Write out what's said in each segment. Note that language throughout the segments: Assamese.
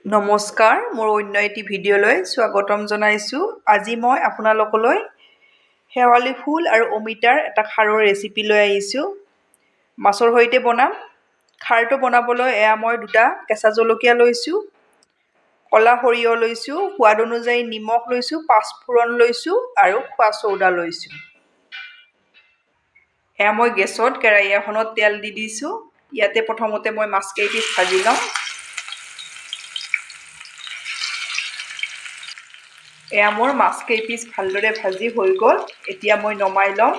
নমস্কাৰ, মোৰ অন্য এটি ভিডিঅ'লৈ স্বাগতম জনাইছোঁ। আজি মই আপোনালোকলৈ শেৱালি ফুল আৰু অমিতাৰ এটা খাৰৰ ৰেচিপি লৈ আহিছোঁ। মাছৰ সৈতে বনাম। খাৰটো বনাবলৈ মই দুটা কেঁচা জলকীয়া লৈছোঁ, ক'লা সৰিয়হ লৈছোঁ, সোৱাদ অনুযায়ী নিমখ লৈছোঁ, পাঁচফোৰণ লৈছোঁ আৰু খোৱা চৌদা লৈছোঁ। মই গেছত কেৰাহী এখনত তেল দি দিছোঁ। ইয়াতে প্ৰথমতে মই মাছকেইপিচ ভাজি লওঁ। মোৰ মাছকেইপিচ ভালদৰে ভাজি হৈ গ'ল। এতিয়া মই নমাই লওঁ।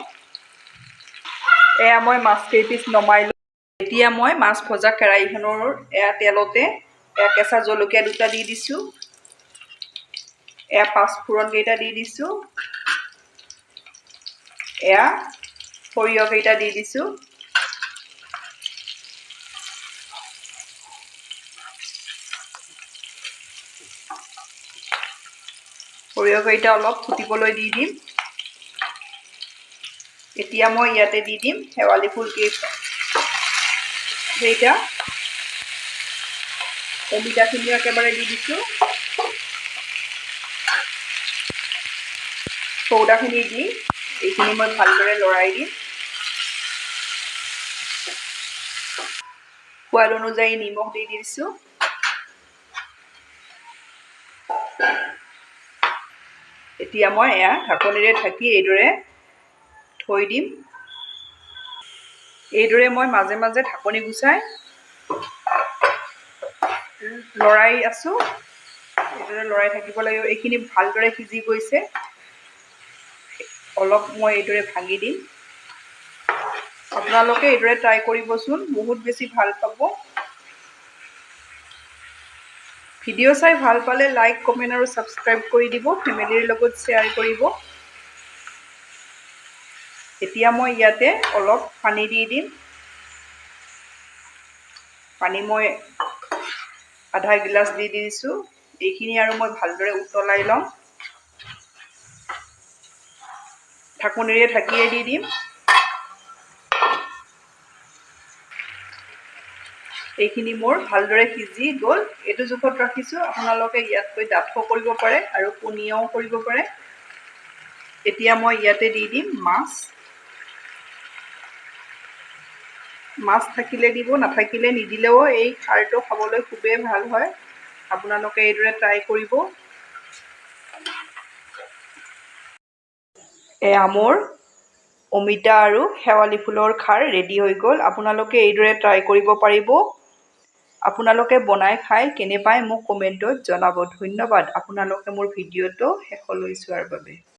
মই মাছকেইপিচ নমাই লওঁ। এতিয়া মই মাছ ভজা কেৰাহীখনৰ তেলতে কেঁচা জলকীয়া দুটা দি দিছোঁ। পাঁচফোৰণ কেইটা দি দিছোঁ। সৰিয়হ কেইটা দি দিছোঁ। সৰিয়হ কেইটা অলপ ফুটিবলৈ দি দিম। এতিয়া মই ইয়াতে দি দিম শেৱালি ফুল কেইটা, অমিতাখিনিও একেবাৰে দি দিছোঁ। চৌদাখিনি দি এইখিনি মই ভালদৰে লৰাই দিম। সোৱাদ অনুযায়ী নিমখ দি দিছোঁ। এতিয়া মই ঢাকনিৰে ঢাকি এইদৰে থৈ দিম। এইদৰে মই মাজে মাজে ঢাকনি গুচাই লৰাই আছোঁ। এইদৰে লৰাই থাকিব লাগিব। এইখিনি ভালদৰে সিজি গৈছে। অলপ মই এইদৰে ভাঙি দিম। আপোনালোকে এইদৰে ট্ৰাই কৰিবচোন, বহুত বেছি ভাল পাব। ভিডিঅ' চাই ভাল পালে লাইক, কমেণ্ট আৰু ছাবস্ক্ৰাইব কৰি দিব। ফেমিলিৰ লগত শ্বেয়াৰ কৰিব। এতিয়া মই ইয়াতে অলপ পানী দি দিম। পানী মই আধা গিলাচ দি দিছোঁ। এইখিনি আৰু মই ভালদৰে উতলাই লওঁ। ঢাকনিৰে ঢাকিয়ে দি দিম। এইখিনি মোৰ ভালদৰে সিজি গ'ল। এইটো জোখত ৰাখিছোঁ। আপোনালোকে ইয়াতকৈ ডাঠো কৰিব পাৰে আৰু পনীয়াও কৰিব পাৰে। এতিয়া মই ইয়াতে দি দিম মাছ। মাছ থাকিলে দিব, নাথাকিলে নিদিলেও এই খাৰটো খাবলৈ খুবেই ভাল হয়। আপোনালোকে এইদৰে ট্ৰাই কৰিব। মোৰ অমিতা আৰু শেৱালি ফুলৰ খাৰ ৰেডি হৈ গ'ল। আপোনালোকে এইদৰে ট্ৰাই কৰিব পাৰিব। আপোনালোকে বনাই খাই কেনে পায় মোক কমেণ্টত জনাব। ধন্যবাদ আপোনালোকে মোৰ ভিডিঅ'টো শেষলৈ চোৱাৰ বাবে।